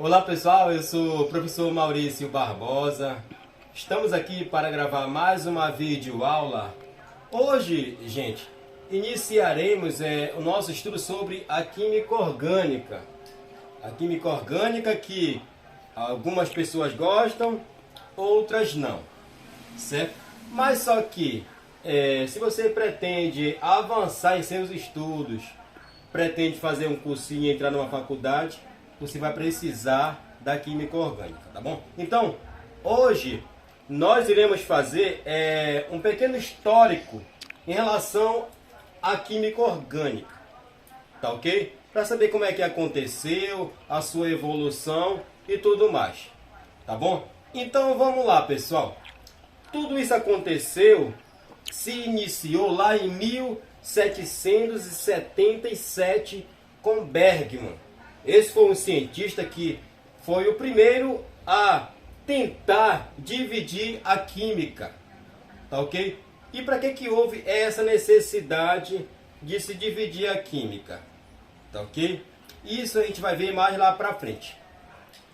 Olá pessoal, eu sou o professor Maurício Barbosa. Estamos aqui para gravar mais uma videoaula. Hoje, gente, iniciaremos o nosso estudo sobre a química orgânica. A química orgânica que algumas pessoas gostam, outras não, certo? Mas só que, se você pretende avançar em seus estudos, pretende fazer um cursinho e entrar numa faculdade, você vai precisar da química orgânica, tá bom? Então, hoje nós iremos fazer um pequeno histórico em relação à química orgânica, tá ok? Para saber como é que aconteceu, a sua evolução e tudo mais, tá bom? Então vamos lá, pessoal. Tudo isso aconteceu, se iniciou lá em 1777 com Bergman. Esse foi um cientista que foi o primeiro a tentar dividir a química, tá ok? E para que houve essa necessidade de se dividir a química, tá ok? Isso a gente vai ver mais lá para frente.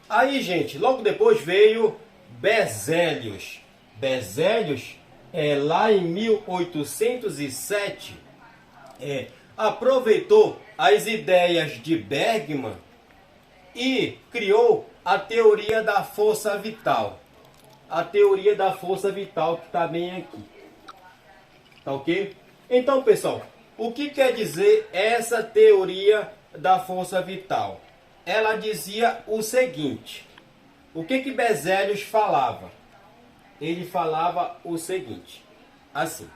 Aí, gente, logo depois veio Berzelius. Berzelius, lá em 1807, aproveitou as ideias de Bergman e criou a teoria da força vital. A teoria da força vital que está bem aqui. Tá ok? Então, pessoal, o que quer dizer essa teoria da força vital? Ela dizia o seguinte. O que Berzelius falava? Ele falava o seguinte. Assim.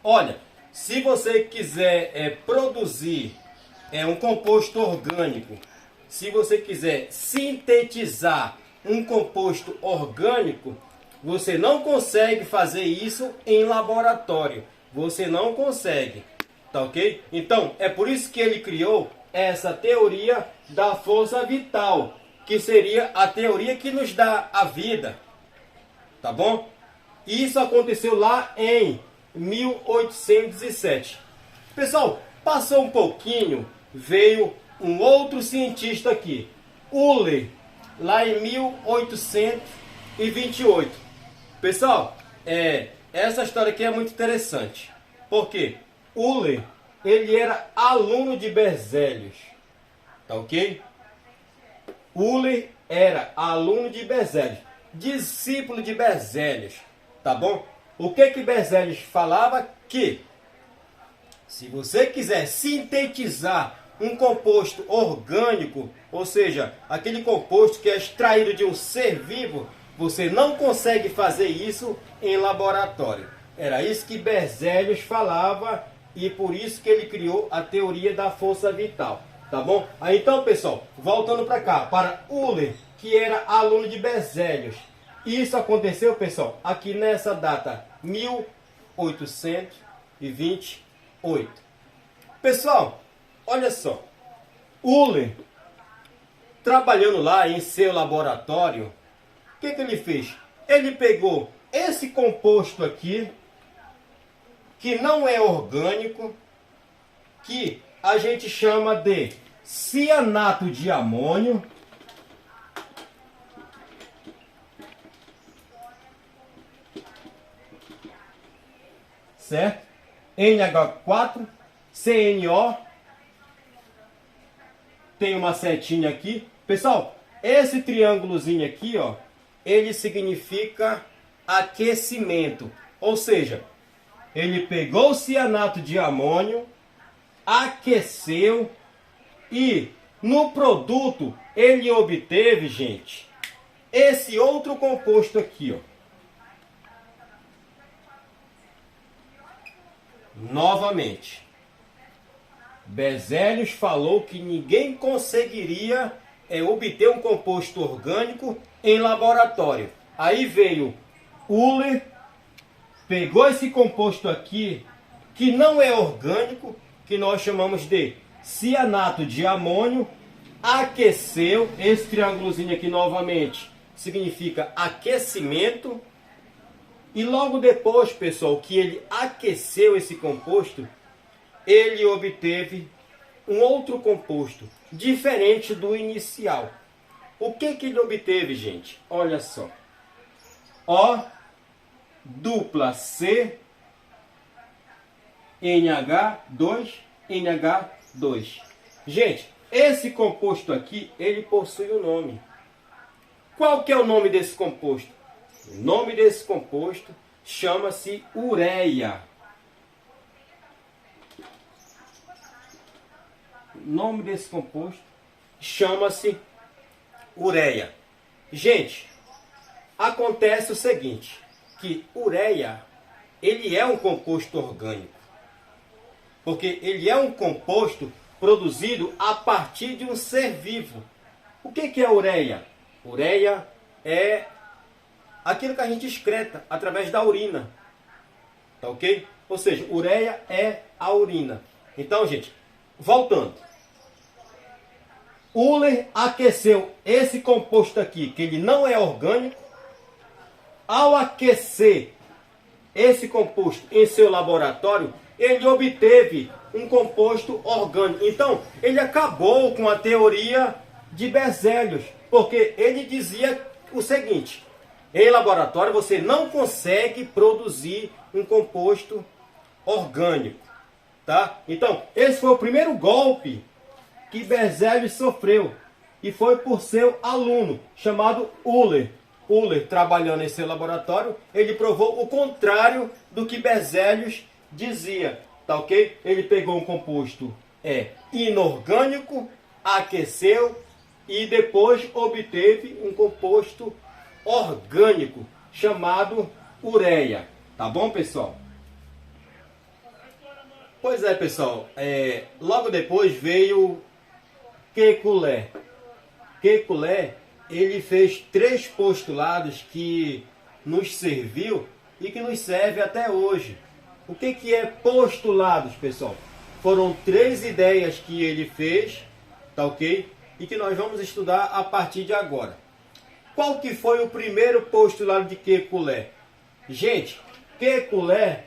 Olha, se você quiser produzir um composto orgânico, se você quiser sintetizar um composto orgânico, você não consegue fazer isso em laboratório. Você não consegue, tá ok? Então, é por isso que ele criou essa teoria da força vital, que seria a teoria que nos dá a vida, tá bom? Isso aconteceu lá em 1807. Pessoal, passou um pouquinho, veio um outro cientista aqui, Euler, lá em 1828. Pessoal, essa história aqui é muito interessante, porque Euler, ele era aluno de Berzelius, tá ok? Euler era aluno de Berzelius, discípulo de Berzelius, tá bom? O que Berzelius falava? Que se você quiser sintetizar um composto orgânico, ou seja, aquele composto que é extraído de um ser vivo, você não consegue fazer isso em laboratório. Era isso que Berzelius falava e por isso que ele criou a teoria da força vital, tá bom? Aí então, pessoal, voltando para cá, para Euler, que era aluno de Berzelius. Isso aconteceu, pessoal, aqui nessa data, 1828. Pessoal, olha só. Euler, trabalhando lá em seu laboratório, o que ele fez? Ele pegou esse composto aqui, que não é orgânico, que a gente chama de cianato de amônio, certo? NH4, CNO, tem uma setinha aqui. Pessoal, esse triângulozinho aqui, ó, ele significa aquecimento. Ou seja, ele pegou o cianato de amônio, aqueceu e no produto ele obteve, gente, esse outro composto aqui, ó. Novamente, Berzelius falou que ninguém conseguiria obter um composto orgânico em laboratório. Aí veio Euler, pegou esse composto aqui, que não é orgânico, que nós chamamos de cianato de amônio, aqueceu, esse triângulozinho aqui novamente significa aquecimento. E logo depois, pessoal, que ele aqueceu esse composto, ele obteve um outro composto, diferente do inicial. O que que ele obteve, gente? Olha só. O dupla C NH2 NH2. Gente, esse composto aqui, ele possui um nome. Qual que é o nome desse composto? O nome desse composto chama-se ureia. O nome desse composto chama-se ureia. Gente, acontece o seguinte, que ureia, ele é um composto orgânico. Porque ele é um composto produzido a partir de um ser vivo. O que que é ureia? Ureia é aquilo que a gente excreta através da urina. Tá ok? Ou seja, ureia é a urina. Então, gente, voltando. Euler aqueceu esse composto aqui, que ele não é orgânico. Ao aquecer esse composto em seu laboratório, ele obteve um composto orgânico. Então, ele acabou com a teoria de Berzelius, porque ele dizia o seguinte: em laboratório você não consegue produzir um composto orgânico, tá? Então, esse foi o primeiro golpe que Berzelius sofreu, e foi por seu aluno chamado Euler. Euler, trabalhando em seu laboratório, ele provou o contrário do que Berzelius dizia, tá ok? Ele pegou um composto inorgânico, aqueceu e depois obteve um composto orgânico chamado ureia, tá bom, pessoal? Pois é, pessoal, logo depois veio Kekulé. Kekulé, ele fez 3 postulados que nos serviu e que nos serve até hoje. O que que é postulados, pessoal? Foram 3 ideias que ele fez, tá ok? E que nós vamos estudar a partir de agora. Qual que foi o primeiro postulado de Kekulé? Gente, Kekulé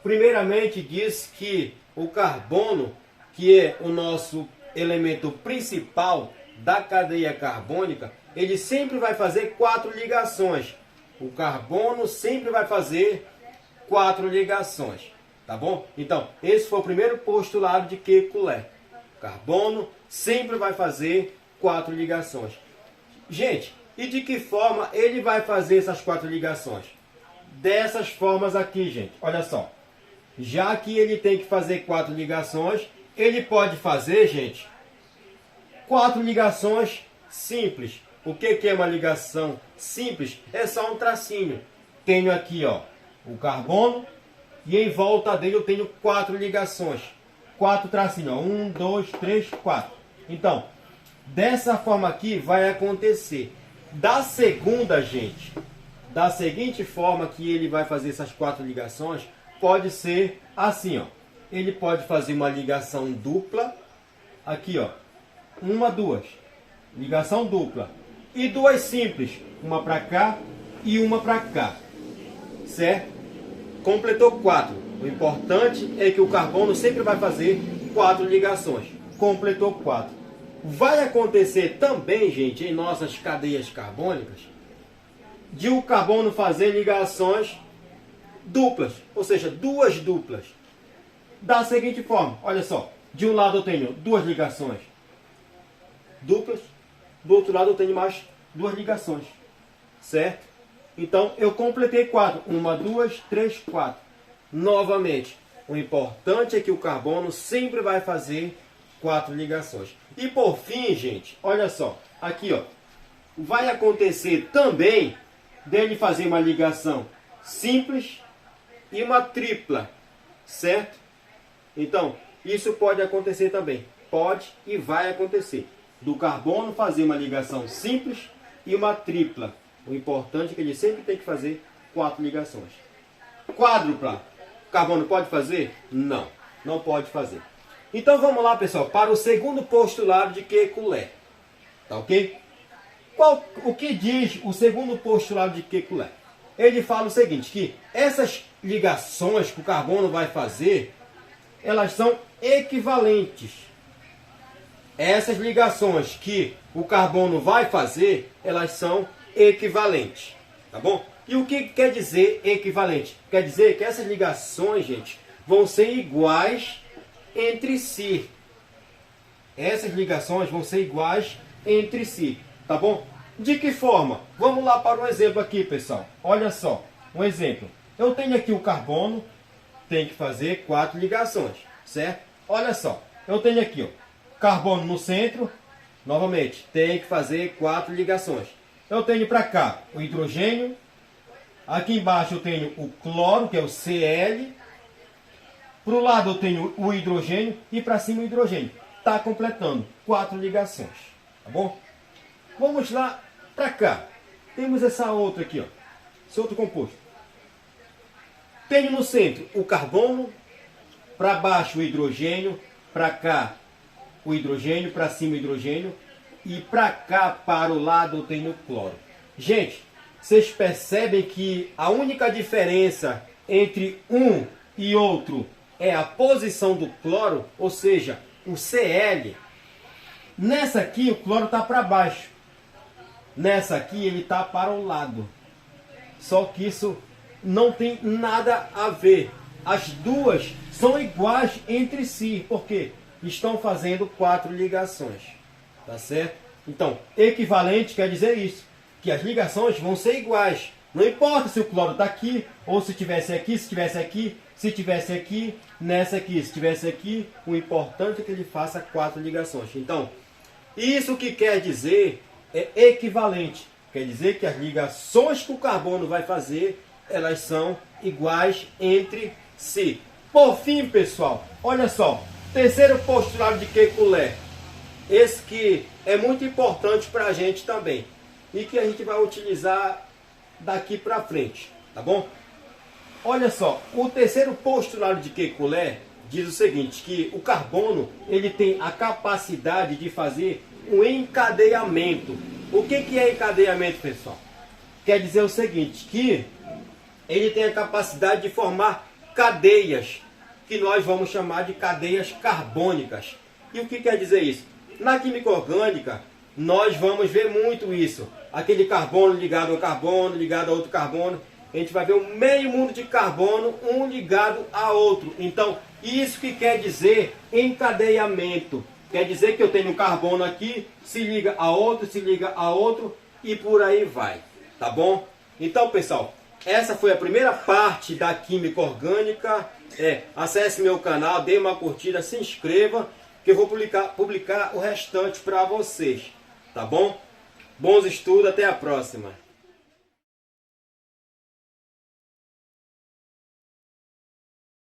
primeiramente diz que o carbono, que é o nosso elemento principal da cadeia carbônica, ele sempre vai fazer 4 ligações. O carbono sempre vai fazer 4 ligações, tá bom? Então, esse foi o primeiro postulado de Kekulé. O carbono sempre vai fazer 4 ligações. Gente, e de que forma ele vai fazer essas 4 ligações? Dessas formas aqui, gente. Olha só. Já que ele tem que fazer 4 ligações, ele pode fazer, gente, 4 ligações simples. O que é uma ligação simples? É só um tracinho. Tenho aqui, ó, o carbono e em volta dele eu tenho 4 ligações. 4 tracinhos, ó. 1, 2, 3, 4. Então, dessa forma aqui vai acontecer. Da segunda, gente, da seguinte forma que ele vai fazer essas 4 ligações, pode ser assim, ó. Ele pode fazer uma ligação dupla, aqui, ó, 1, 2, ligação dupla, e 2 simples, uma para cá e uma para cá, certo? Completou 4. O importante é que o carbono sempre vai fazer 4 ligações. Completou 4. Vai acontecer também, gente, em nossas cadeias carbônicas, de o carbono fazer ligações duplas, ou seja, 2 duplas. Da seguinte forma, olha só, de um lado eu tenho 2 ligações duplas, do outro lado eu tenho mais 2 ligações, certo? Então eu completei 4, 1, 2, 3, 4. Novamente, o importante é que o carbono sempre vai fazer 4 ligações. E por fim, gente, olha só, aqui, ó, vai acontecer também dele fazer uma ligação simples e uma tripla, certo? Então, isso pode acontecer também. Pode e vai acontecer. Do carbono fazer uma ligação simples e uma tripla. O importante é que ele sempre tem que fazer 4 ligações. Quádrupla, o carbono pode fazer? Não, não pode fazer. Então vamos lá, pessoal, para o segundo postulado de Kekulé. Tá ok? O que diz o segundo postulado de Kekulé? Ele fala o seguinte, que essas ligações que o carbono vai fazer, elas são equivalentes. Essas ligações que o carbono vai fazer, elas são equivalentes, tá bom? E o que quer dizer equivalente? Quer dizer que essas ligações, gente, vão ser iguais entre si. Essas ligações vão ser iguais entre si, tá bom? De que forma? Vamos lá para um exemplo aqui, pessoal. Olha só, um exemplo. Eu tenho aqui o carbono, tem que fazer 4 ligações, certo? Olha só, eu tenho aqui, ó, carbono no centro, novamente, tem que fazer 4 ligações. Eu tenho para cá o hidrogênio, aqui embaixo eu tenho o cloro, que é o Cl, para o lado eu tenho o hidrogênio e para cima o hidrogênio. Está completando 4 ligações, tá bom? Vamos lá para cá. Temos essa outra aqui, ó, esse outro composto. Tenho no centro o carbono, para baixo o hidrogênio, para cá o hidrogênio, para cima o hidrogênio e para cá, para o lado, eu tenho o cloro. Gente, vocês percebem que a única diferença entre um e outro é a posição do cloro, ou seja, o Cl. Nessa aqui o cloro está para baixo, nessa aqui ele está para o lado. Só que isso não tem nada a ver. As duas são iguais entre si, porque estão fazendo 4 ligações, tá certo? Então, equivalente quer dizer isso, que as ligações vão ser iguais. Não importa se o cloro está aqui, ou se tivesse aqui, se tivesse aqui, se tivesse aqui, nessa aqui, se tivesse aqui, o importante é que ele faça 4 ligações. Então, isso que quer dizer é equivalente. Quer dizer que as ligações que o carbono vai fazer, elas são iguais entre si. Por fim, pessoal, olha só, terceiro postulado de Kekulé. Esse que é muito importante para a gente também. E que a gente vai utilizar daqui para frente, tá bom? Olha só, o terceiro postulado de Kekulé diz o seguinte, que o carbono ele tem a capacidade de fazer um encadeamento. O que é encadeamento, pessoal? Quer dizer o seguinte, que ele tem a capacidade de formar cadeias, que nós vamos chamar de cadeias carbônicas. E o que quer dizer isso? Na química orgânica, nós vamos ver muito isso. Aquele carbono ligado ao carbono, ligado a outro carbono. A gente vai ver um meio mundo de carbono, um ligado a outro. Então, isso que quer dizer encadeamento. Quer dizer que eu tenho um carbono aqui, se liga a outro e por aí vai. Tá bom? Então, pessoal, essa foi a primeira parte da química orgânica. Acesse meu canal, dê uma curtida, se inscreva, que eu vou publicar o restante para vocês. Tá bom? Bons estudos, até a próxima.